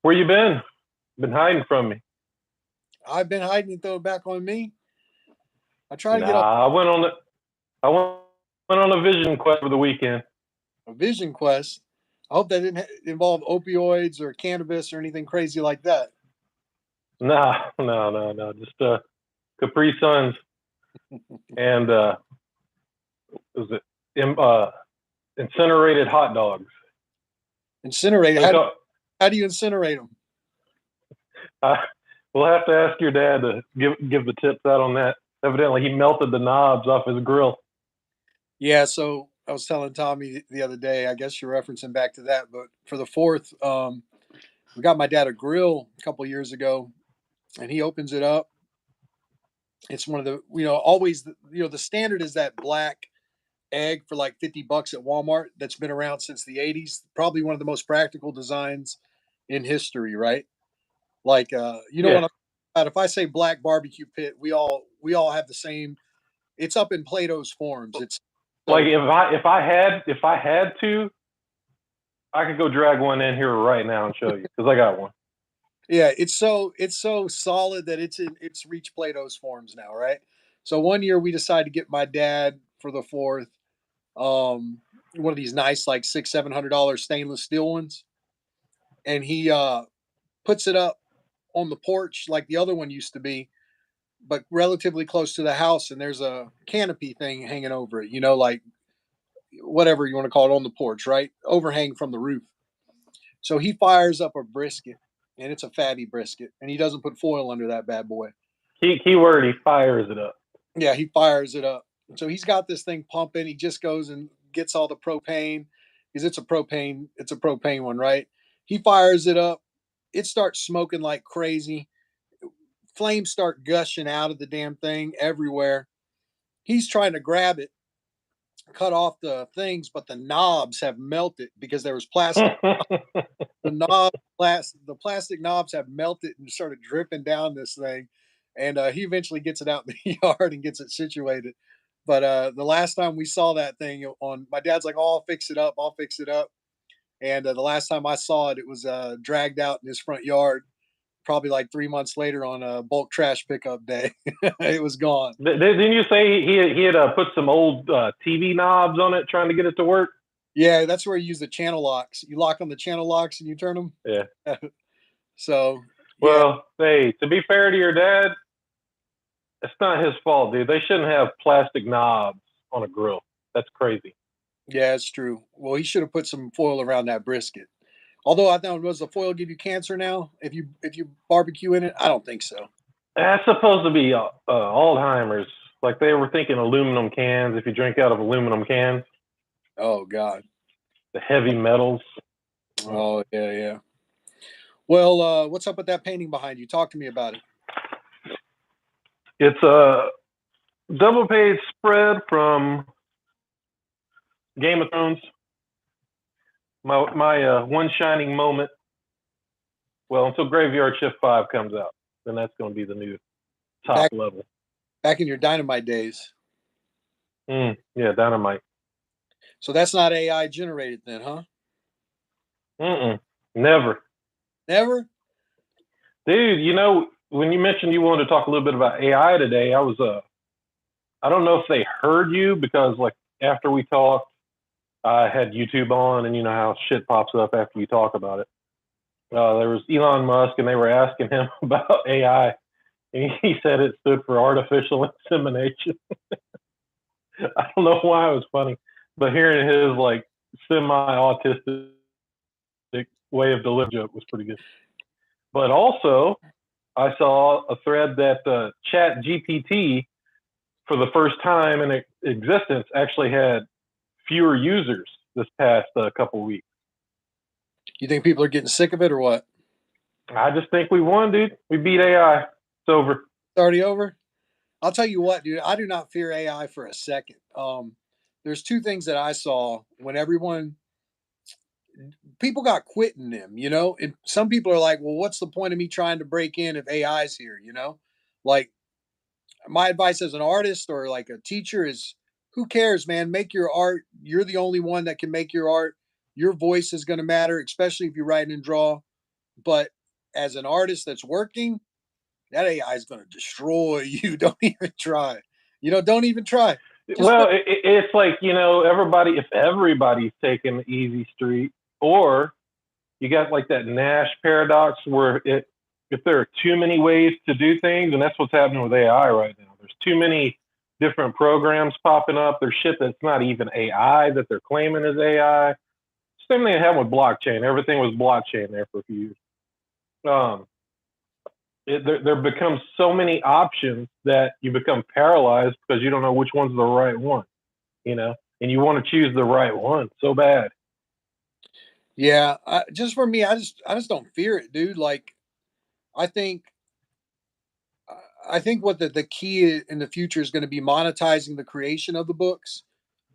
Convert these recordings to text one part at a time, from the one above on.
Where you been? Been hiding from me? I've been hiding and throw it back on me. I try to get Nah, I went on a vision quest for the weekend. a vision quest. I hope that didn't involve opioids or cannabis or anything crazy like that. Nah, no. Just Capri Suns and was it incinerated hot dogs? Incinerate. Look How do, up. how do you incinerate them? I, we'll have to ask your dad to give the tips out on that. Evidently, he melted the knobs off his grill. Yeah, so I was telling Tommy the other day, I guess you're referencing back to that, but for the fourth, we got my dad a grill a couple years ago, and he opens it up. It's one of the, always, the standard is that black egg for like $50 at Walmart that's been around since the 80s. Probably one of the most practical designs in history, right? Like you know Yeah, what I'm about. If I say black barbecue pit, we all have the same. It's up in Plato's forms. It's like so if I had to, I could go drag one in here right now and show you because I got one. yeah, it's so solid that it's reached Plato's forms now, right? So one year we decided to get my dad for the fourth, one of these nice like $600-700 stainless steel ones, and he puts it up on the porch like the other one used to be, but relatively close to the house. And there's a canopy thing hanging over it, like whatever you want to call it on the porch, right? Overhang from the roof. So he fires up a brisket, and it's a fatty brisket, and he doesn't put foil under that bad boy. Keyword: he fires it up. Yeah, he fires it up. So he's got this thing pumping. He just goes and gets all the propane because it's a propane one, right? He fires it up. It starts smoking like crazy. Flames start gushing out of the damn thing everywhere. He's trying to grab it, cut off the things, but the knobs have melted because there was plastic. The plastic knobs have melted and started dripping down this thing. And he eventually gets it out in the yard and gets it situated. But the last time we saw that thing on, my dad's like, "Oh, I'll fix it up. I'll fix it up." And the last time I saw it, it was dragged out in his front yard. Probably like 3 months later on a bulk trash pickup day, it was gone. Didn't you say he had put some old TV knobs on it trying to get it to work? Yeah, that's where you use the channel locks. You lock on the channel locks and you turn them. Yeah. So yeah, Well, hey, to be fair to your dad, it's not his fault, dude. They shouldn't have plastic knobs on a grill. That's crazy. yeah, it's true. Well, he should have put some foil around that brisket. Although I thought, does the foil give you cancer now if you barbecue in it? I don't think so. That's supposed to be Alzheimer's. Like they were thinking aluminum cans. If you drink out of aluminum cans, Oh God. the heavy metals. Oh yeah, yeah. Well, what's up with that painting behind you? Talk to me about it. It's a double page spread from Game of Thrones. My one shining moment. Well, until Graveyard Shift 5 comes out, then that's going to be the new top Back level. back in your dynamite days. Yeah, dynamite. So that's not AI generated then, huh? Never. Never? Dude, when you mentioned you wanted to talk a little bit about AI today, I don't know if they heard you because like after we talked, I had YouTube on, and you know how shit pops up after you talk about it. There was Elon Musk, and they were asking him about AI, and he said it stood for artificial insemination. I don't know why it was funny, but hearing his like semi-autistic way of delivering joke was pretty good. But also, I saw a thread that Chat GPT, for the first time in existence, actually had fewer users this past couple weeks. You think people are getting sick of it or what? I just think we won, dude. We beat AI. It's over. It's already over? I'll tell you what, dude, I do not fear AI for a second. There's two things that I saw when people got quitting them, and some people are like, well, what's the point of me trying to break in if AI's here, Like, my advice as an artist or like a teacher is, who cares, man? Make your art. You're the only one that can make your art. Your voice is going to matter, especially if you write and draw. but as an artist that's working, that AI is going to destroy you. Don't even try. Don't even try. Just Well, it's like, everybody, if everybody's taking the easy street, or you got like that Nash paradox where if there are too many ways to do things, and that's what's happening with AI right now. There's too many different programs popping up. There's shit that's not even AI that they're claiming is AI. Same thing that happened with blockchain. Everything was blockchain there for a few years. Um, there becomes so many options that you become paralyzed because you don't know which one's the right one, and you want to choose the right one so bad. yeah. Just for me, I just don't fear it, dude. Like I think I think what the key in the future is going to be monetizing the creation of the books.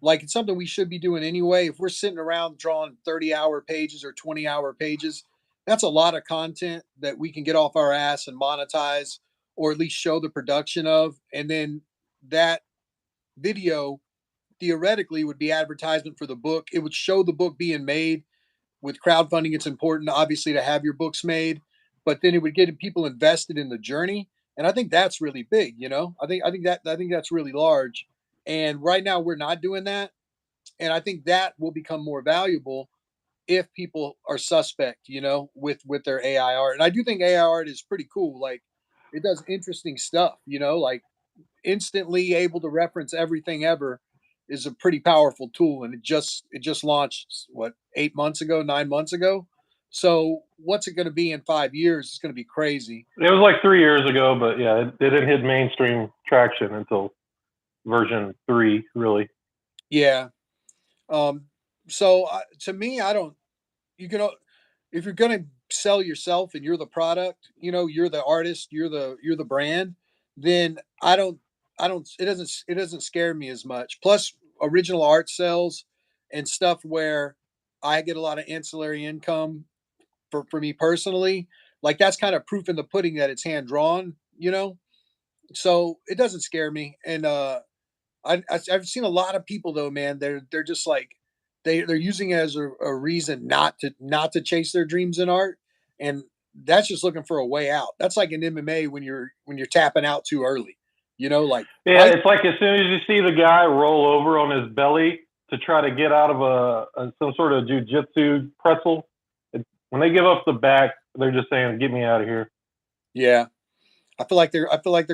Like it's something we should be doing anyway. If we're sitting around drawing 30-hour pages or 20-hour pages, that's a lot of content that we can get off our ass and monetize, or at least show the production of. And then that video theoretically would be advertisement for the book. It would show the book being made. With crowdfunding, it's important, obviously, to have your books made, but then it would get people invested in the journey. And I think that's really big. I think that's really large. And right now, we're not doing that. And I think that will become more valuable if people are suspect, with their AI art. And I do think AI art is pretty cool. Like it does interesting stuff, like instantly able to reference everything ever is a pretty powerful tool, and it just launched what 8 months ago, 9 months ago. So what's it going to be in 5 years? It's going to be crazy. It was like 3 years ago, but yeah, it didn't hit mainstream traction until version 3, really. Yeah. Um. So to me, I don't. You can if you're going to sell yourself and you're the product, you're the artist, you're the brand, then I don't it doesn't scare me as much. Plus original art sells and stuff where I get a lot of ancillary income for me personally. Like that's kind of proof in the pudding that it's hand drawn. So it doesn't scare me. And I've seen a lot of people though, man. They're just like they're using it as a reason not to chase their dreams in art, and that's just looking for a way out. That's like in MMA when you're tapping out too early. Like Yeah, fight. it's like as soon as you see the guy roll over on his belly to try to get out of some sort of jujitsu pretzel, when they give up the back, they're just saying, "Get me out of here." Yeah, I feel like they're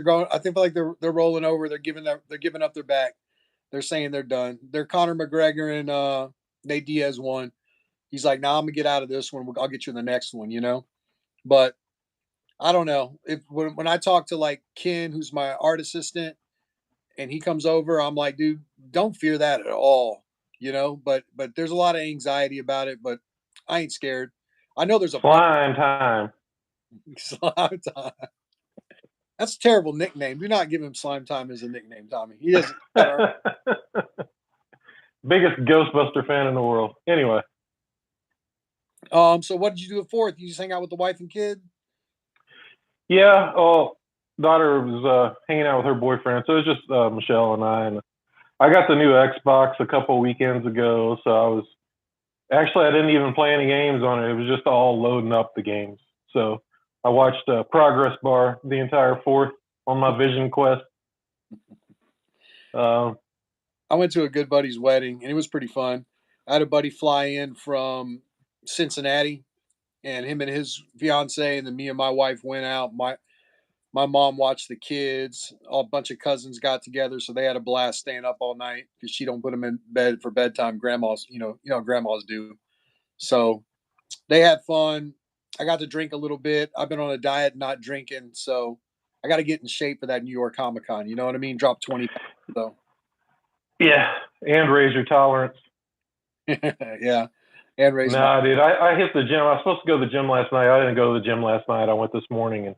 going. I feel like they're rolling over. They're giving up their back. They're saying they're done. They're Conor McGregor and Nate Diaz won. He's like, "Nah, I'm gonna get out of this one. I'll get you in the next one." But I don't know if when I talk to like Ken, who's my art assistant, and he comes over, I'm like, dude, don't fear that at all. But there's a lot of anxiety about it, but I ain't scared. I know there's a bunch Slime time. of slime time. That's a terrible nickname. Do not give him slime time as a nickname, Tommy. He doesn't. Biggest Ghostbuster fan in the world. Anyway, So what did you do the fourth? You just hang out with the wife and kid? yeah. Oh, daughter was hanging out with her boyfriend, so it was just Michelle and I. And I got the new Xbox a couple weekends ago, so I didn't even play any games on it. It was just all loading up the games. So I watched Progress Bar the entire fourth on my Vision Quest. Uh, I went to a good buddy's wedding, and it was pretty fun. I had a buddy fly in from Cincinnati, and him and his fiance, and then me and my wife went out. My mom watched the kids. A bunch of cousins got together, so they had a blast staying up all night because she don't put them in bed for bedtime. Grandmas, grandmas do. So they had fun. I got to drink a little bit. I've been on a diet, not drinking, so I got to get in shape for that New York Comic Con. You know what I mean? Drop 20 pounds. So yeah, and raise your tolerance. yeah, and raise my. Nah, dude, I hit the gym. I was supposed to go to the gym last night. I didn't go to the gym last night. I went this morning, and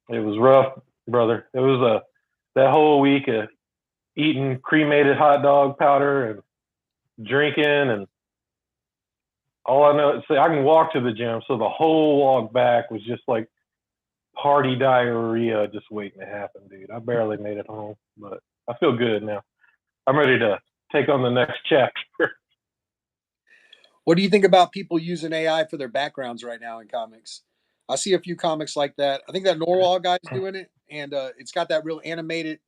it was rough, brother. It was that whole week of eating cremated hot dog powder and drinking, and all I know is I can walk to the gym. So the whole walk back was just like party diarrhea just waiting to happen, dude. I barely made it home, but I feel good now. I'm ready to take on the next chapter. What do you think about people using AI for their backgrounds right now in comics? I see a few comics like that. I think that Norwal guy's doing it, and it's got that real animated,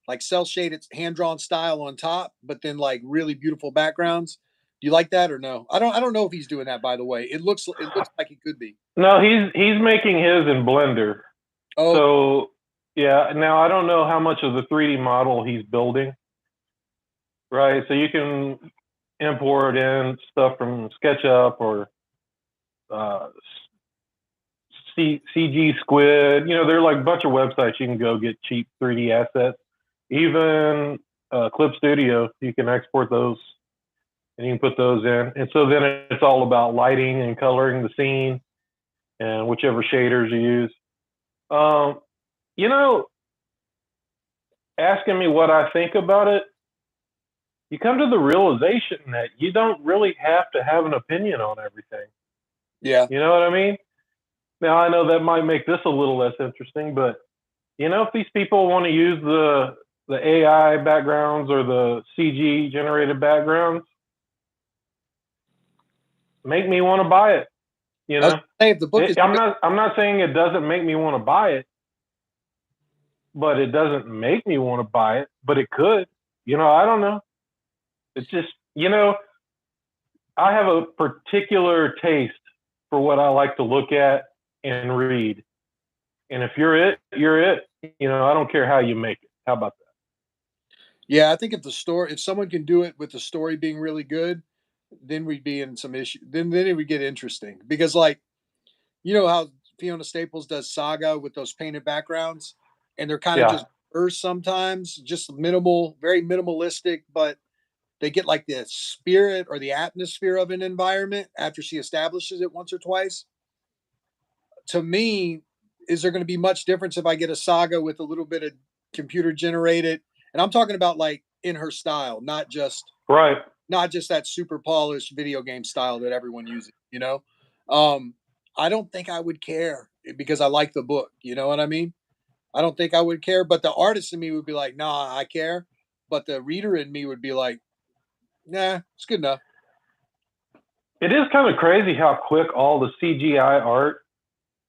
like cell shaded, hand drawn style on top, but then like really beautiful backgrounds. Do you like that or no? I don't know if he's doing that. By the way, it looks like he could be. No, he's making his in Blender. Oh, So yeah, now I don't know how much of the 3D model he's building, right? So you can import in stuff from SketchUp or uh, CG Squid. You know, there are like a bunch of websites you can go get cheap 3D assets. Even Clip Studio, you can export those and you can put those in. And so then it's all about lighting and coloring the scene and whichever shaders you use. Um, you know, asking me what I think about it, you come to the realization that you don't really have to have an opinion on everything. yeah. You know what I mean? Now I know that might make this a little less interesting, but you know, if these people want to use the AI backgrounds or the CG generated backgrounds, make me want to buy it. You I was know, gonna say if the book is I'm not saying it doesn't make me want to buy it, but it doesn't make me want to buy it. But it could. You know, I don't know. It's just, you know, I have a particular taste for what I like to look at and read. And if you're it, you're it. You know, I don't care how you make it. How about that? yeah, I think if someone can do it with the story being really good, then we'd be in some issue. Then it would get interesting because like you know how Fiona Staples does Saga with those painted backgrounds, and they're kind of Yeah, just blurs sometimes, just minimal, very minimalistic, but they get like the spirit or the atmosphere of an environment after she establishes it once or twice. To me, is there going to be much difference if I get a Saga with a little bit of computer generated? And I'm talking about like in her style, right. not just that super polished video game style that everyone uses, you know? Um, I don't think I would care because I like the book, you know what I mean? I don't think I would care, but the artist in me would be like, "Nah, I care." But the reader in me would be like, "Nah, it's good enough." It is kind of crazy how quick all the CGI art,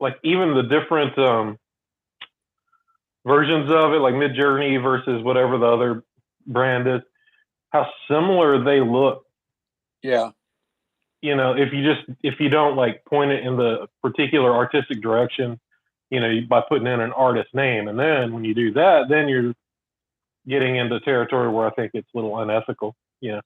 like even the different versions of it, like Mid Journey versus whatever the other brand is, how similar they look. Yeah. You know, if you don't like point it in the particular artistic direction, you know, by putting in an artist name, and then when you do that, then you're getting into territory where I think it's a little unethical. You know,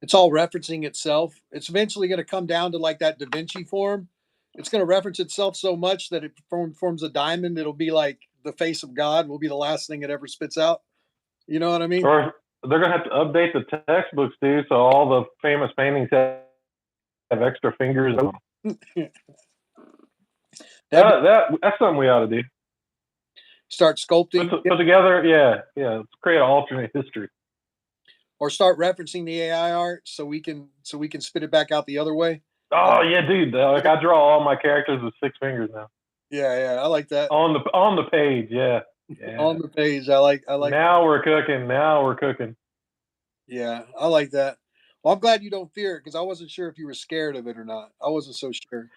It's all referencing itself. It's eventually going to come down to like that Da Vinci form. It's going to reference itself so much that it forms a diamond. It'll be like the face of God will be the last thing it ever spits out. You know what I mean? or they're gonna have to update the textbooks too, so all the famous paintings have extra fingers. That'd be, That's something we ought to do. start sculpting Put together, yeah. Let's create an alternate history. or start referencing the AI art so we can spit it back out the other way. Uh, Oh yeah, dude. Like I draw all my characters with 6 fingers now yeah, I like that. on the page. Yeah, On yeah. the page, I like Now we're cooking. Now we're cooking. yeah, I like that. Well, I'm glad you don't fear it because I wasn't sure if you were scared of it or not. I wasn't so sure.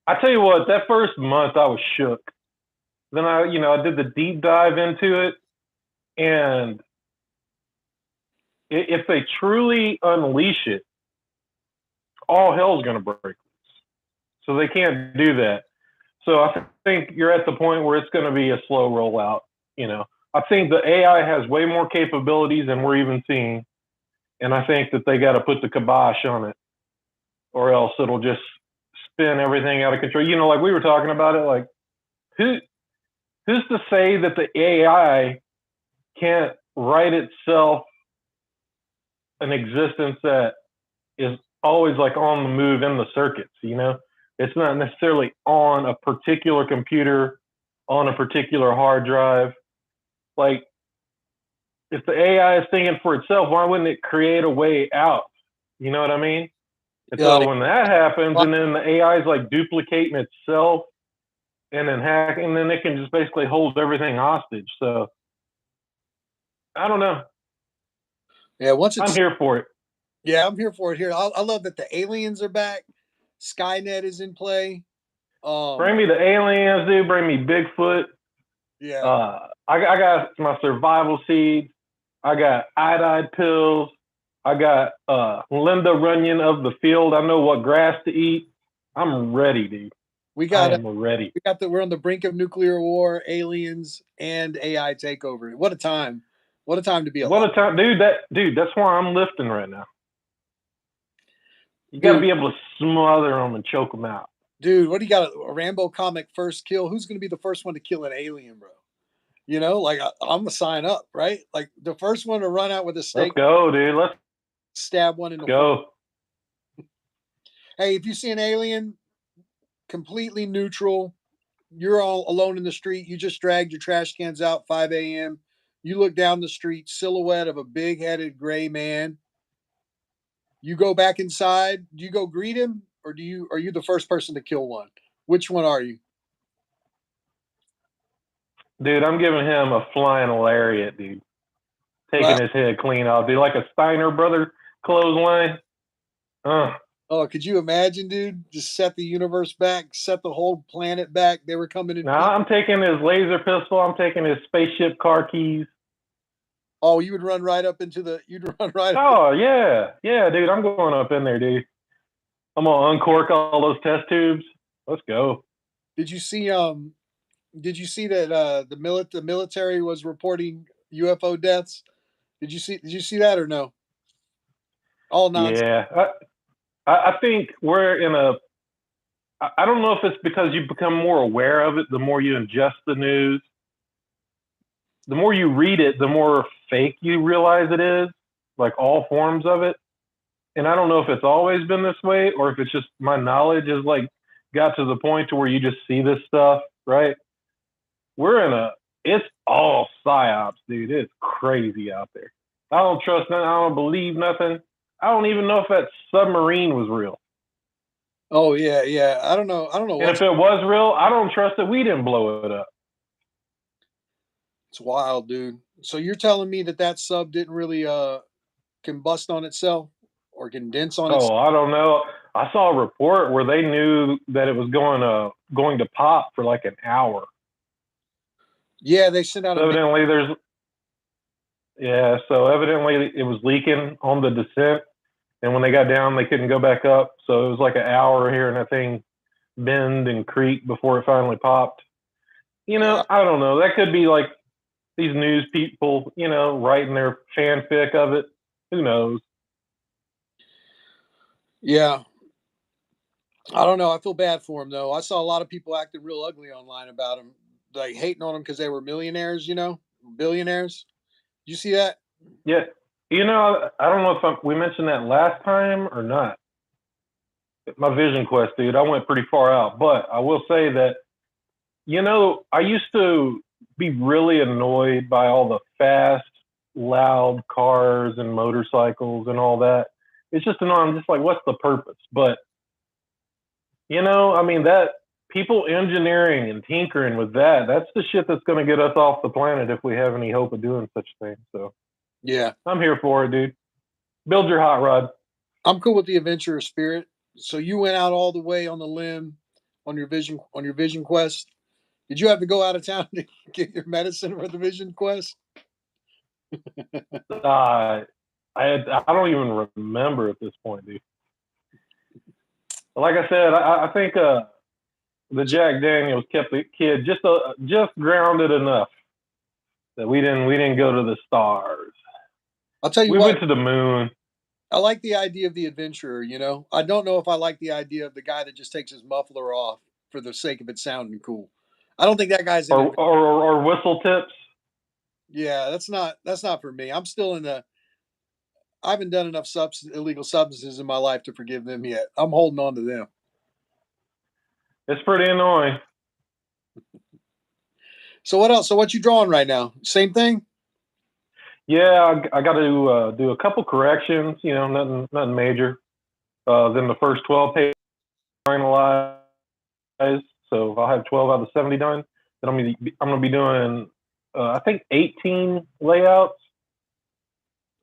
I tell you what, that first month I was shook. Then I did the deep dive into it, and if they truly unleash it, all hell's gonna break loose. So they can't do that. So I think you're at the point where it's going to be a slow rollout. You know, I think the AI has way more capabilities than we're even seeing, and I think that they got to put the kibosh on it, or else it'll just spin everything out of control. You know, like we were talking about it. Like who who's to say that the AI can't write itself an existence that is always like on the move in the circuits? You know, it's not necessarily on a particular computer, on a particular hard drive. Like, if the AI is thinking for itself, why wouldn't it create a way out? You know what I mean? And Yeah, so when that happens, and then the AI is like duplicating itself and then hacking, and then it can just basically hold everything hostage. So I don't know. yeah. Once I'm it's here for it. Yeah, I'm here for it. Here, I love that the aliens are back. Skynet is in play. Bring Um, me the aliens, dude. Bring me Bigfoot. yeah, I got my survival seeds. I got iodide pills. I got Linda Runyon of the field. I know what grass to eat. I'm ready, dude. we I got am ready. we're on the brink of nuclear war, aliens, and AI takeover. What a time! What a time to be What alive, a time, dude! That's why I'm lifting right now. You got to dude. be able to smother them and choke them out. Dude, what do you got? A Rambo comic first kill? Who's going to be the first one to kill an alien, bro? You know, like I'm gonna sign up, right? Like the first one to run out with a Let's stake, go, dude. Let's stab one in the foot. go. Hey, if you see an alien, completely neutral, you're all alone in the street. You just dragged your trash cans out 5 a.m. You look down the street, silhouette of a big-headed gray man. You go back inside. Do you go greet him, or do you are you the first person to kill one? Which one are you? Dude, I'm giving him a flying lariat, dude. Taking his head clean off. Dude, like a Steiner brother clothesline. Oh, could you imagine, dude? Just set the universe back, set the whole planet back. They were coming in Now peace. I'm taking his laser pistol. I'm taking his spaceship car keys. Oh, you would run right up into the. You'd run right up. Oh yeah, yeah, dude. I'm going up in there, dude. I'm gonna uncork all those test tubes. Let's go. Did you see? Did you see that the military was reporting UFO deaths? Did you see that or no? All nonsense. Yeah, I think we're in a. I don't know if it's because you become more aware of it the more you ingest the news. The more you read it, the more fake you realize it is. Like all forms of it. And I don't know if it's always been this way or if it's just my knowledge is like got to the point to where you just see this stuff, right? We're in a it's all psyops, dude. It's crazy out there. I don't trust nothing. I don't believe nothing. I don't even know if that submarine was real. Oh yeah, yeah. I don't know. I don't know And what's. if it was real, I don't trust that we didn't blow it up. It's wild, dude. So you're telling me that that sub didn't really combust on itself or condense on its. Oh, I don't know. I saw a report where they knew that it was going to pop for like an hour. Yeah, they sent out So a. evidently there's yeah, so evidently it was leaking on the descent, and when they got down, they couldn't go back up. So it was like an hour hearing that thing bend and creak before it finally popped. Yeah, I don't know. That could be like these news people, writing their fanfic of it. Who knows? yeah. I don't know. I feel bad for him though. I saw a lot of people acting real ugly online about him, like hating on him because they were millionaires. Billionaires. You see that? Yeah, I don't know if we mentioned that last time or not. My Vision Quest, dude, I went pretty far out, but I will say that I used to be really annoyed by all the fast, loud cars and motorcycles and all that. It's just annoying. I'm just like, what's the purpose? But, I mean, that people engineering and tinkering with that's the shit that's going to get us off the planet if we have any hope of doing such things. So Yeah, I'm here for it, dude. Build your hot rod. I'm cool with the adventurer spirit. So you went out all the way on the limb on your vision quest. Did you have to go out of town to get your medicine for the vision quest? Uh, I don't even remember at this point, dude. Like I said, I think the Jack Daniels kept the kid just grounded enough that we didn't go to the stars. I'll tell you We what. went to the moon, I like the idea of the adventurer. I don't know if I like the idea of the guy that just takes his muffler off for the sake of it sounding cool. I don't think that guy's in it. or whistle tips. Yeah, that's not for me. I'm still in the. I haven't done enough illegal substances in my life to forgive them yet. I'm holding on to them. It's pretty annoying. So what else? So what you drawing right now? Same thing. Yeah, I got to do a couple corrections. Nothing major. Then the first 12 pages finalized, so I'll have 12 out of the 70 done. Then I'm gonna be doing I think 18 layouts.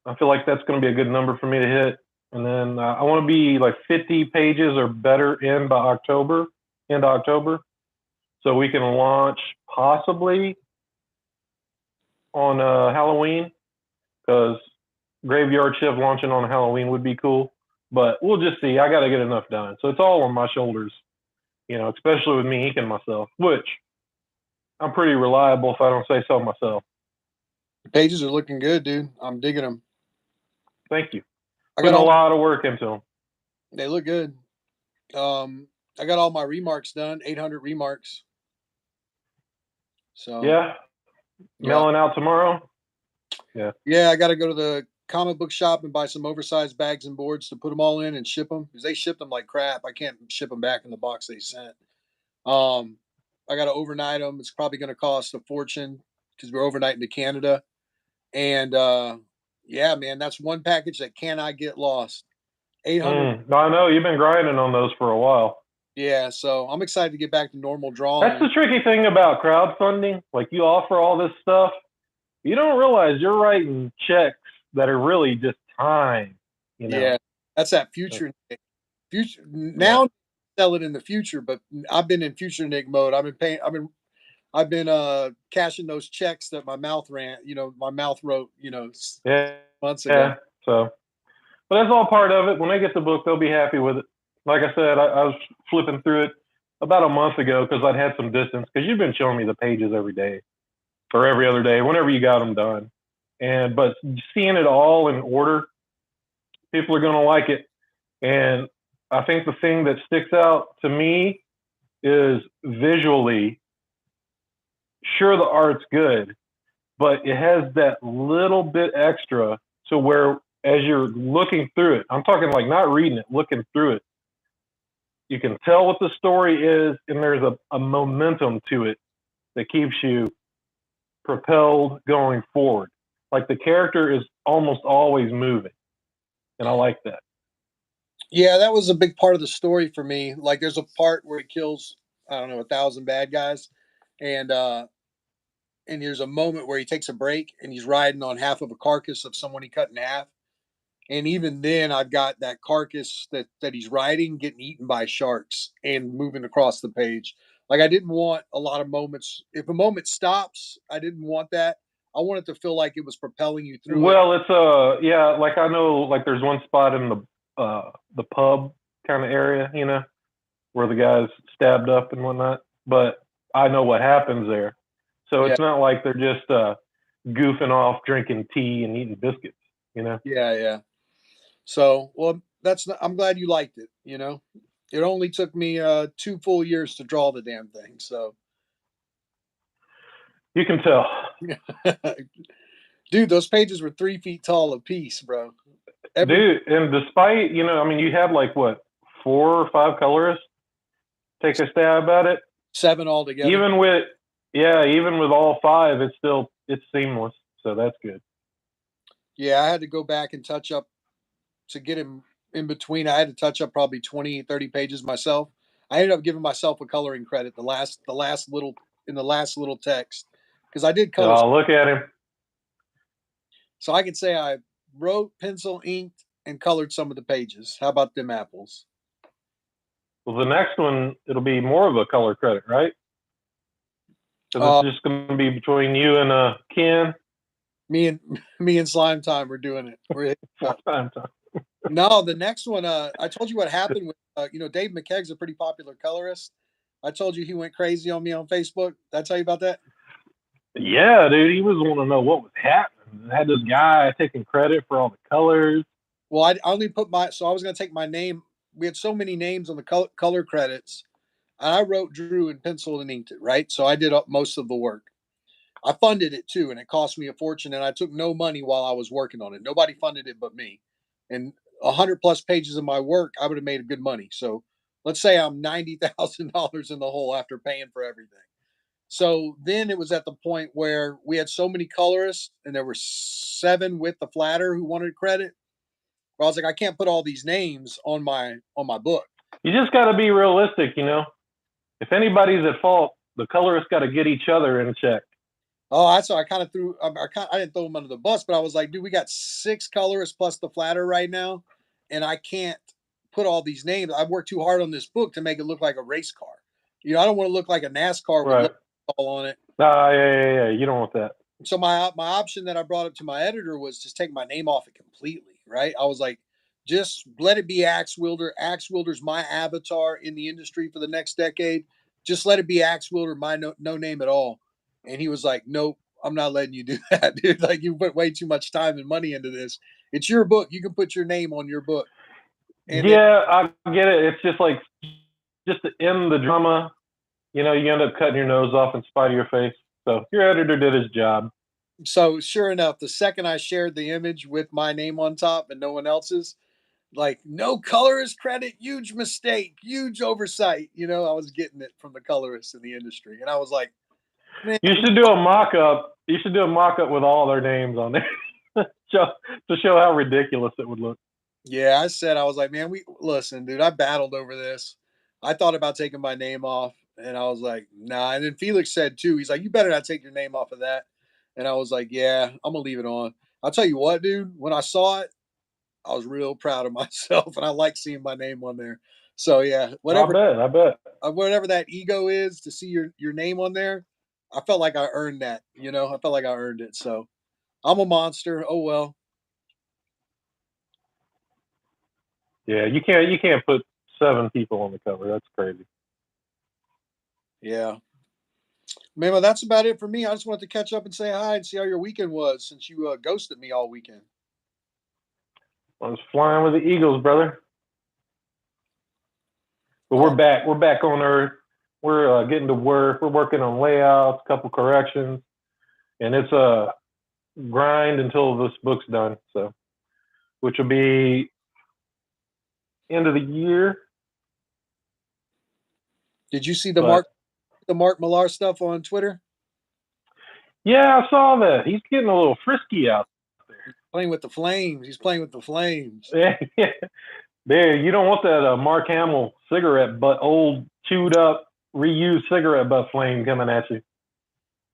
I feel like that's going to be a good number for me to hit. and then I want to be like 50 pages or better in by October, end of October, so we can launch possibly on Halloween, because Graveyard Shift launching on Halloween would be cool. But we'll just see. I got to get enough done, so it's all on my shoulders, especially with me inking myself, which I'm pretty reliable if I don't say so myself. The pages are looking good, dude. I'm digging them. Thank you. I got Putting a all. lot of work into them. They look good. I got all my remarks done. 800 remarks. So Yeah, yeah, mailing out tomorrow. Yeah. yeah. I got to go to the comic book shop and buy some oversized bags and boards to put them all in and ship them because they ship them like crap. I can't ship them back in the box they sent. Um, I got to overnight them. It's probably going to cost a fortune because we're overnighting to Canada. And yeah, man, that's one package that cannot get lost. 800. I know you've been grinding on those for a while. Yeah, so I'm excited to get back to normal That's drawing. the tricky thing about crowdfunding. Like, you offer all this stuff, you don't realize you're writing checks that are really just time. Yeah, that's that Uh, future future Yeah. now sell it in the future, but I've been in future Nick mode. I've been paying I've been cashing those checks that my mouth ran, my mouth wrote, Yeah. months ago. Yeah. So, but that's all part of it. When they get the book, they'll be happy with it. Like I said, I was flipping through it about a month ago because I'd had some distance, because you've been showing me the pages every day or every other day, whenever you got them done. But seeing it all in order, people are going to like it. And I think the thing that sticks out to me is visually, sure, the art's good, but it has that little bit extra to where, as you're looking through it, I'm talking like not reading it, looking through it, you can tell what the story is, and there's a momentum to it that keeps you propelled going forward. Like, the character is almost always moving, and I like that. Yeah, that was a big part of the story for me. Like there's a part where he kills, I don't know, 1,000 bad guys. And there's a moment where he takes a break and he's riding on half of a carcass of someone he cut in half. And even then, I've got that carcass that he's riding getting eaten by sharks and moving across the page. Like I didn't want a lot of moments. If a moment stops, I didn't want that. I want it to feel like it was propelling you through it. Well, it's yeah, like I know, like there's one spot in the pub kind of area, where the guy's stabbed up and whatnot. But I know what happens there, so Yeah, it's not like they're just goofing off, drinking tea and eating biscuits. yeah, yeah. So, well, I'm glad you liked it. It only took me 2 full years to draw the damn thing. So, You can tell, dude, those pages were 3 feet tall a piece, bro. Every dude. And despite, I mean, you had like what, 4 or 5 colorists take a stab at it. 7 altogether. Even with, yeah, even with all 5, it's seamless. So that's good. Yeah, I had to go back and touch up to get him in between. I had to touch up probably 20, 30 pages myself. I ended up giving myself a coloring credit the last little text because I did color. Oh, look at him. So I could say I wrote, pencil, inked, and colored some of the pages. How about them apples? Well, the next one, it'll be more of a color credit, right? Because Uh, it's just going to be between you and Ken. me and me and Slime Time, we're doing it. Time. No, the next one. I told you what happened with. Dave McKegg's a pretty popular colorist. I told you he went crazy on me on Facebook. Did I tell you about that? Yeah, dude, he was wanting to know what was happening. I had this guy taking credit for all the colors. Well, I only put so I was going to take my name. We had so many names on the color credits, and I wrote, drew, and penciled and inked it. Right, so I did up most of the work. I funded it too, and it cost me a fortune. And I took no money while I was working on it. Nobody funded it but me. And 100+ pages of my work, I would have made a good money. So let's say I'm $90,000 in the hole after paying for everything. So then it was at the point where we had so many colorists, and there were 7 with the flatter who wanted credit. Well, I was like, I can't put all these names on my book. You just got to be realistic, If anybody's at fault, the colorists got to get each other in check. Oh, that's why I kind of threw. I didn't throw them under the bus, but I was like, dude, we got 6 colorists plus the flatter right now, and I can't put all these names. I've worked too hard on this book to make it look like a race car. I don't want to look like a NASCAR with Right. logos all on it. Yeah. You don't want that. So my option that I brought up to my editor was just take my name off it completely. Right? I was like, just let it be Axe Wilder. Axe Wilder's my avatar in the industry for the next decade. Just let it be Axe Wilder, my no name at all. And he was like, nope, I'm not letting you do that, dude. Like, you put way too much time and money into this. It's your book. You can put your name on your book. And then, Yeah, I get it. It's just like just to end the drama. You end up cutting your nose off in spite of your face. So your editor did his job. so sure enough, the second I shared the image with my name on top and no one else's, like, no colorist credit, huge mistake, huge oversight. I was getting it from the colorists in the industry. And I was like, man, You should do a mock up. You should do a mock up with all their names on there, to show how ridiculous it would look. yeah, I was like, man, we listen, dude, I battled over this. I thought about taking my name off, and I was like, nah. And then Felix said too, he's like, you better not take your name off of that. And I was like, yeah, I'm gonna leave it on. I'll tell you what, dude, when I saw it, I was real proud of myself, and I like seeing my name on there. So yeah, I bet. whatever that ego is to see your name on there, I felt like I earned that. I felt like I earned it. So I'm a monster. Oh well. Yeah, you can't put 7 people on the cover. That's crazy. Yeah. Man, well, that's about it for me. I just wanted to catch up and say hi and see how your weekend was since you ghosted me all weekend. I was flying with the Eagles, brother. But we're Oh, back. We're back on Earth. We're getting to work. We're working on layouts, a couple corrections, and it's a grind until this book's done. So, which will be end of the year. did you see But the Mark Millar stuff on Twitter? yeah, I saw that. He's getting a little frisky out Playing with the flames. He's playing with the flames. there. There, you don't want that Mark Hamill cigarette butt, old chewed up, reused cigarette butt flame coming at you.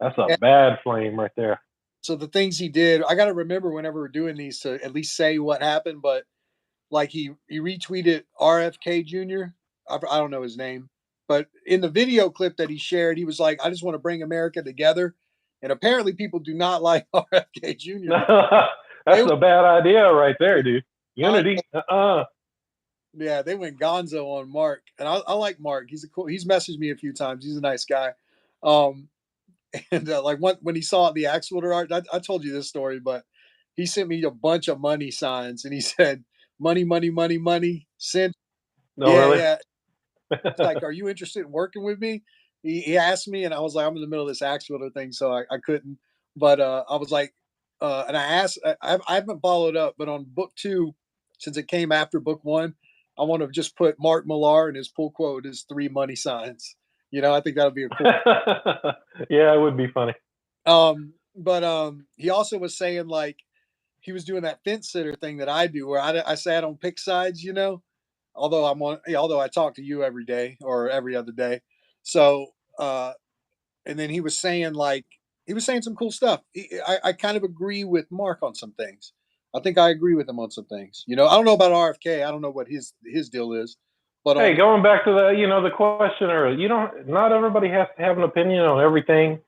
That's a Yeah. bad flame right there. So the things he did, I got to remember whenever we're doing these to at least say what happened. But like he retweeted RFK Jr. I don't know his name, but in the video clip that he shared, he was like, "I just want to bring America together." And apparently, people do not like RFK Jr. They That's went a bad idea right there, dude. gonzo, Unity. Uh-uh. yeah, they went gonzo on Mark, and I like Mark. He's a cool. He's messaged me a few times. He's a nice guy. Um, and like when he saw the Axelwood art, I told you this story, but he sent me a bunch of money signs, and he said, "Money, money, money, money." Send, No, yeah, really? yeah. He's like, "Are you interested in working with me?" He asked me, and I was like, "I'm in the middle of this Axelwood thing, so I couldn't." But I was like, and I asked, I haven't followed up, but on book two, since it came after book one, I want to just put Mark Millar and his pull quote is 3 money signs. I think that'll be a cool. Yeah, it would be funny. But he also was saying like he was doing that fence sitter thing that I do, where I say I don't pick sides, although although I talk to you every day or every other day. So and then he was saying some cool stuff. I kind of agree with Mark on some things. I think I agree with him on some things. I don't know about RFK. I don't know what his deal is, but Hey, on going back to the question earlier, not everybody has to have an opinion on everything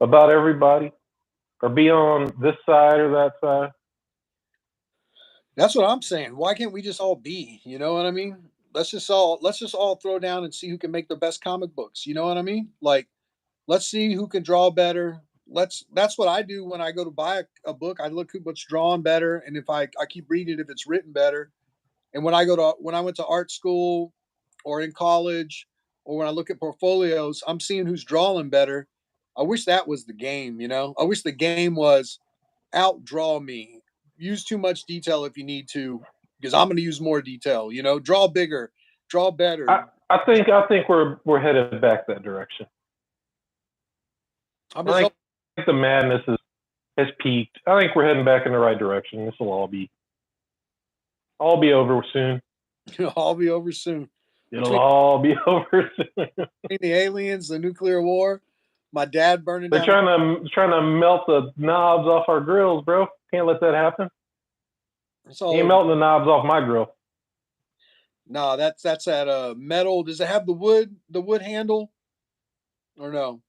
about everybody or be on this side or that side. that's what I'm saying. Why can't we just all be? You know what I mean? Let's just all throw down and see who can make the best comic books. You know what I mean? Like, let's see who can draw better. That's what I do when I go to buy a book. I look at what's drawn better, and if I keep reading it, if it's written better. And when I went to art school or in college or when I look at portfolios, I'm seeing who's drawing better. I wish that was the game. I wish the game was outdraw me. Use too much detail if you need to, because I'm going to use more detail. Draw bigger, draw I, better. I think we're headed back that direction. I'm just I think the madness has peaked. I think we're heading back in the right direction. This will all be over soon. hoping I'll be over soon. It'll Between all be over soon. the aliens, the nuclear war, my dad burning They're down. trying to melt the knobs off our grills, bro. Can't let that happen. It's all He ain't over. melting the knobs off my grill. Nah, that's that metal. Does it have the wood handle or no?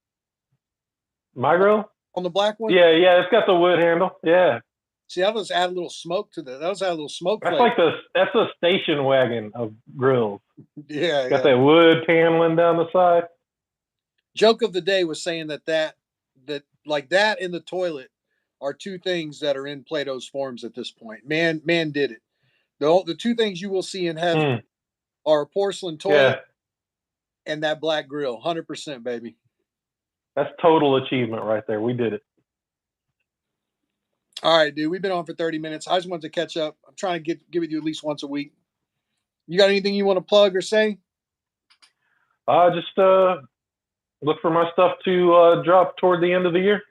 My grill? On the black one? Yeah, yeah, it's got the wood handle. Yeah. See, that'll just add a little smoke to that. That'll just add a little smoke That's flavor. like that's a station wagon of grills. Yeah, Got yeah. that wood paneling down the side. Joke of the day was saying that like that in the toilet are two things that are in Plato's forms at this point. Man did it. The two things you will see in heaven Mm, are a porcelain toilet yeah, and that black grill. 100%, baby. that's total achievement right there. We did it. All right, dude. We've been on for 30 minutes. I just wanted to catch up. I'm trying to give with you at least once a week. You got anything you want to plug or say? Just look for my stuff to drop toward the end of the year.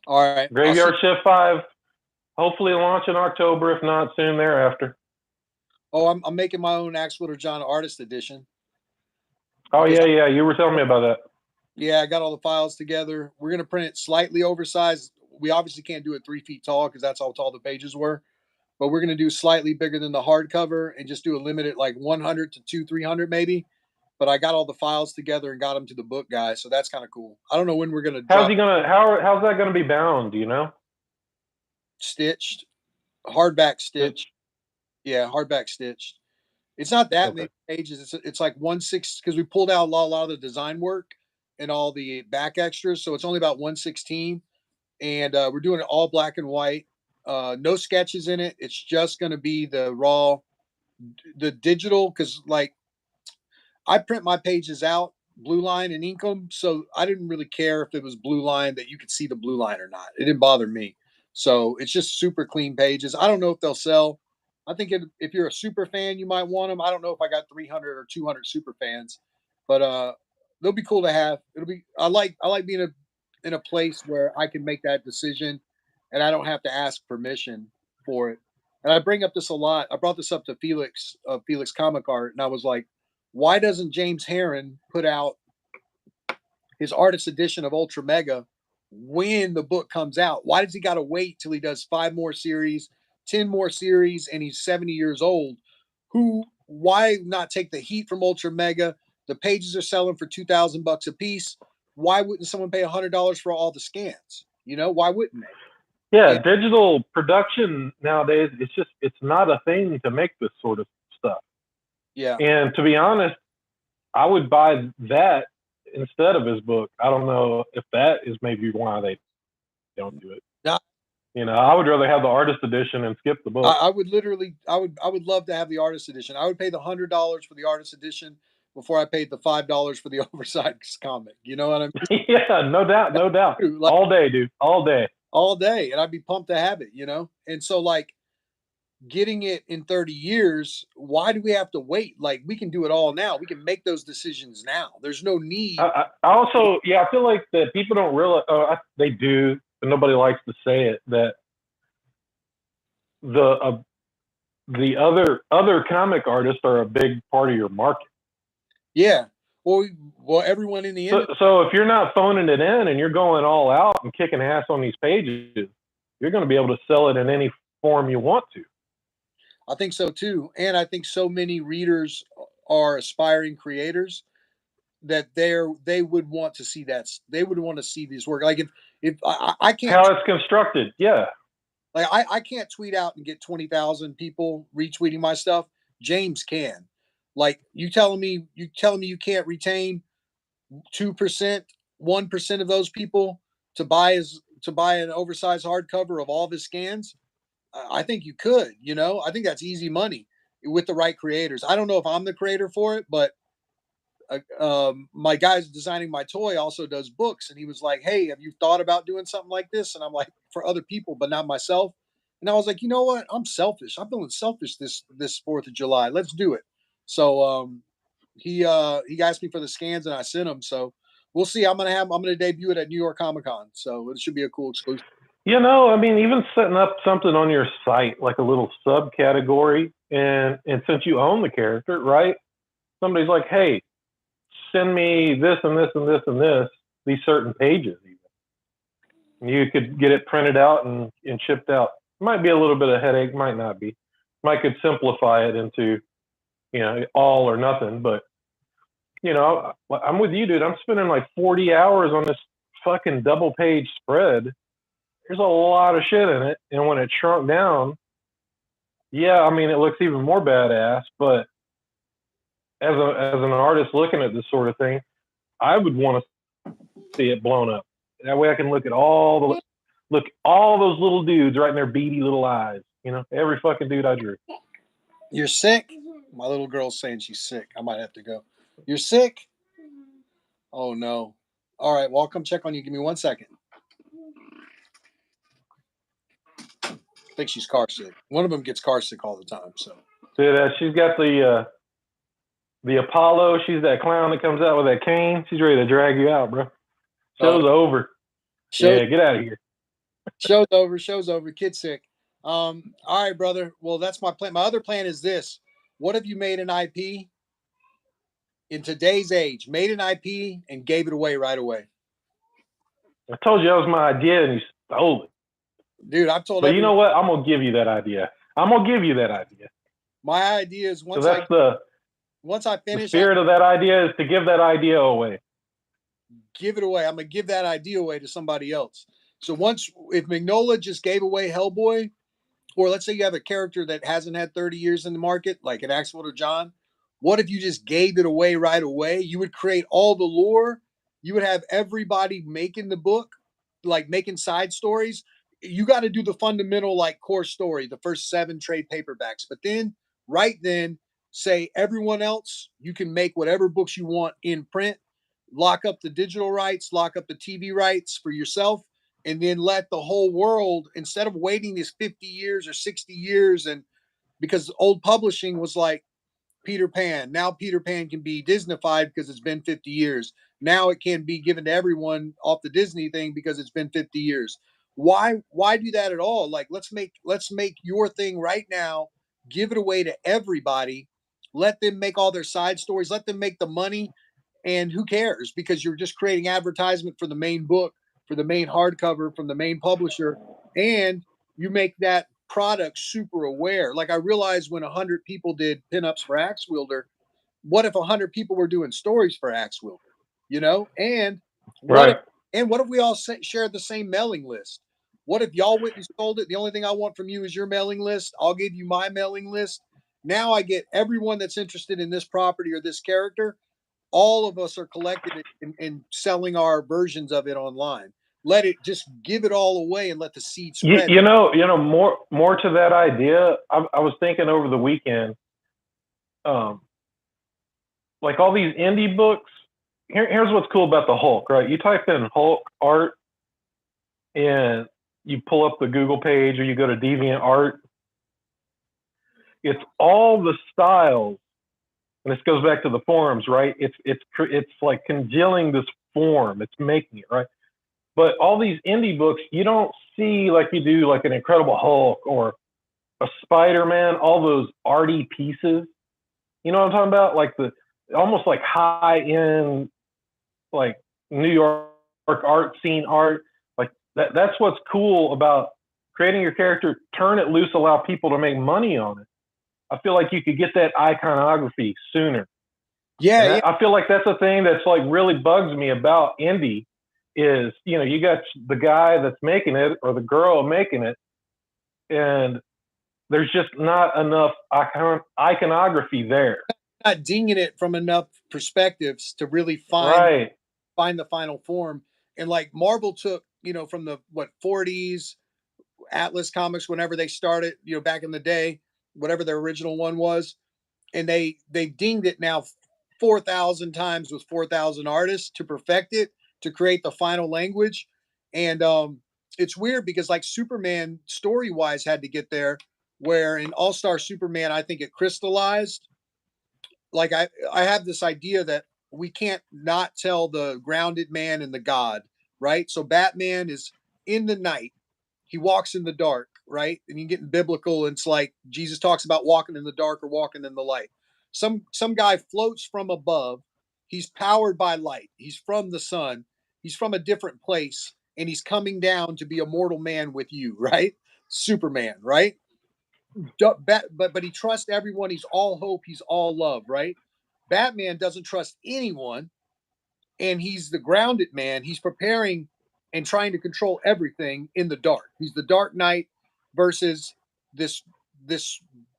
All right. I'll see. Graveyard Shift 5, hopefully launch in October, if not soon thereafter. Oh, I'm making my own Axel or John Artist Edition. Oh, Because yeah, yeah, you were telling me about that. yeah, I got all the files together. We're gonna print it slightly oversized. We obviously can't do it 3 feet tall because that's how tall the pages were. But we're gonna do slightly bigger than the hardcover and just do a limited like 100 to 300 maybe. But I got all the files together and got them to the book guy, so that's kind of cool. I don't know when we're gonna How's drop he gonna? How's that gonna be bound? Do you know? stitched, hardback It's stitched. Yeah, hardback stitched. It's not that okay. many pages. It's like 1/6 because we pulled out a lot of the design work and all the back extras, so it's only about 1/16. And we're doing it all black and white. No sketches in it. It's just going to be the raw, the digital. Because like I print my pages out blue line and ink them, so I didn't really care if it was blue line that you could see the blue line or not. It didn't bother me. So it's just super clean pages. I don't know if they'll sell. I think if you're a super fan, you might want them. I don't know if I got 300 or 200 super fans, but they'll be cool to have. It'll be. I like being in a place where I can make that decision, and I don't have to ask permission for it. And I bring up this a lot. I brought this up to Felix, Felix Comic Art, and I was like, why doesn't James Herron put out his artist edition of Ultra Mega when the book comes out? Why does he got to wait till he does 5 more series, 10 more series, and he's 70 years old? Why not take the heat from Ultra Mega? The pages are selling for $2,000 a piece. Why wouldn't someone pay $100 for all the scans? Why wouldn't they? Yeah, And digital production nowadays. It's not a thing to make this sort of stuff. yeah, And to be honest, I would buy that instead of his book. I don't know if that is maybe why they don't do it. now, I would rather have the artist edition and skip the book. I would literally, I would love to have the artist edition. I would pay the $100 for the artist edition before I paid the $5 for the oversized comic. You know what I Yeah, no doubt, no doubt. mean? Like All day, dude. All day. all day, and I'd be pumped to have it. And so like getting it in 30 years, why do we have to wait? Like we can do it all now. We can make those decisions now. There's no need. I also, yeah, I feel like that people don't realize. They do, but nobody likes to say it. That the other comic artists are a big part of your market. Yeah. Well, everyone in the industry. So if you're not phoning it in and you're going all out and kicking ass on these pages, you're going to be able to sell it in any form you want to. I think so too, and I think so many readers are aspiring creators that they would want to see that they would want to see these work. Like if I can't How it's constructed, yeah. like I can't tweet out and get 20,000 people retweeting my stuff. James can. Like you telling me you can't retain 2%, 1% of those people to buy an oversized hardcover of all of his scans. I think you could. I think that's easy money with the right creators. I don't know if I'm the creator for it, but my guy's designing my toy also does books, and he was like, "Hey, have you thought about doing something like this?" And I'm like, "For other people, but not myself." And I was like, "You know what? I'm selfish. I'm feeling selfish this 4th of July. Let's do it." So he asked me for the scans, and I sent them. So we'll see. I'm gonna debut it at New York Comic Con, so it should be a cool exclusive. I mean, even setting up something on your site, like a little subcategory, and since you own the character, right? Somebody's like, hey, send me this and this and this and this, these certain pages even. You could get it printed out and shipped out. Might be a little bit of headache, might not be. Might could simplify it into, all or nothing. But I'm with you, dude. I'm spending like 40 hours on this fucking double page spread. There's a lot of shit in it, and when it shrunk down, yeah, I mean it looks even more badass. But as an artist looking at this sort of thing, I would want to see it blown up. That way, I can look at all those little dudes right in their beady little eyes. Every fucking dude I drew. You're sick? My little girl's saying she's sick. I might have to go. You're sick? Oh, no. All right. Well, I'll come check on you. Give me 1 second. I think she's car sick. One of them gets car sick all the time. So, dude, she's got the Apollo. She's that clown that comes out with that cane. She's ready to drag you out, bro. Show's over. Yeah, get out of here. Show's over. Show's over. Kid's sick. All right, brother. Well, that's my plan. My other plan is this. What if you made an IP in today's age, made an IP and gave it away right away? I told you that was my idea and you stole it. Dude, I've told But you know what? I'm going to give you that idea. My idea is once I finish. The spirit of that idea is to give that idea away. Give it away. I'm going to give that idea away to somebody else. So if Mignola just gave away Hellboy, or let's say you have a character that hasn't had 30 years in the market, like an Axel or John, what if you just gave it away right away? You would create all the lore. You would have everybody making the book, like making side stories. You got to do the fundamental, like core story, the first 7 trade paperbacks. But then, right then, say everyone else, you can make whatever books you want in print, lock up the digital rights, lock up the TV rights for yourself, and then let the whole world, instead of waiting these 50 years or 60 years, and because old publishing was like Peter Pan. Now Peter Pan can be Disneyfied because it's been 50 years. Now it can be given to everyone off the Disney thing because it's been 50 years. Why do that at all? Like let's make your thing right now, give it away to everybody, let them make all their side stories, let them make the money, and who cares? Because you're just creating advertisement for the main book, for the main hardcover, from the main publisher, and you make that product super aware. Like I realized when 100 people did pinups for Axe Wielder, what if 100 people were doing stories for Axe Wielder? And what if we all shared the same mailing list? What if y'all went and sold it? The only thing I want from you is your mailing list. I'll give you my mailing list. Now I get everyone that's interested in this property or this character. All of us are collected and selling our versions of it online. Let it just give it all away and let the seed spread. More to that idea. I was thinking over the weekend, like all these indie books. Here's what's cool about the Hulk, right? You type in Hulk art, and you pull up the Google page, or you go to DeviantArt. It's all the styles, and this goes back to the forums, right? It's like congealing this form. It's making it, right? But all these indie books, you don't see like you do like an Incredible Hulk or a Spider-Man, all those arty pieces. You know what I'm talking about? Like almost like high-end, like New York art scene art. Like that's what's cool about creating your character, turn it loose, allow people to make money on it. I feel like you could get that iconography sooner. Yeah. I feel like that's the thing that's like really bugs me about indie is, you got the guy that's making it or the girl making it, and there's just not enough iconography there. Not dinging it from enough perspectives to really find the final form. And like Marvel took, from the 40s, Atlas Comics, whenever they started, back in the day, whatever their original one was, and they dinged it now 4,000 times with 4,000 artists to perfect it, to create the final language. And it's weird because like Superman story wise had to get there, where in All-Star Superman, I think it crystallized. Like I have this idea that we can't not tell the grounded man and the God, right? So Batman is in the night. He walks in the dark, right? And you get in biblical, and it's like Jesus talks about walking in the dark or walking in the light. Some guy floats from above. He's powered by light. He's from the sun. He's from a different place, and he's coming down to be a mortal man with you, right? Superman, right? But he trusts everyone. He's all hope. He's all love, right? Batman doesn't trust anyone, and he's the grounded man. He's preparing and trying to control everything in the dark. He's the Dark Knight versus this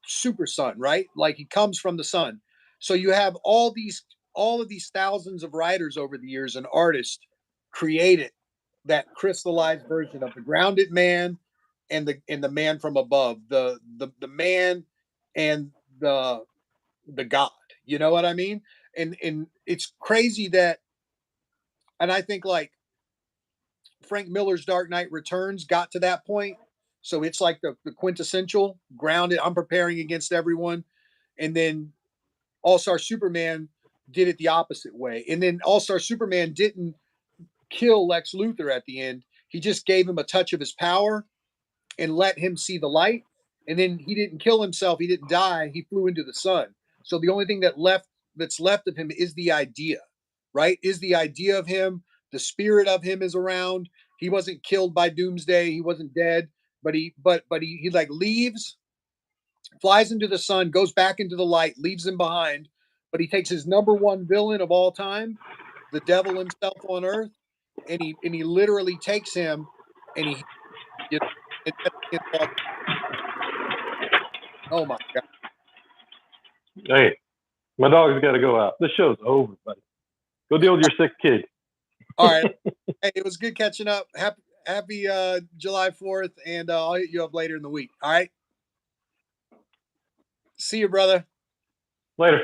super sun, right? Like he comes from the sun. So you have all of these thousands of writers over the years and artists created that crystallized version of the grounded man and the man from above, the man and the the god. You know what I mean? And it's crazy that, and I think like Frank Miller's Dark Knight Returns got to that point. So it's like the quintessential grounded. I'm preparing against everyone, and then All Star Superman did it the opposite way. And then All Star Superman didn't kill Lex Luthor at the end. He just gave him a touch of his power and let him see the light. And then he didn't kill himself. He didn't die. He flew into the sun. So the only thing that's left of him is the idea, right? Is the idea of him. The spirit of him is around. He wasn't killed by Doomsday. He wasn't dead, but he like leaves, flies into the sun, goes back into the light, leaves him behind. But he takes his number one villain of all time, the devil himself on Earth, and he literally takes him and he, you know, and oh my god! Hey, my dog's got to go out. This show's over, buddy. Go deal with your sick kid. All right, hey, it was good catching up. Happy July 4th, and I'll hit you up later in the week. All right, see you, brother. Later.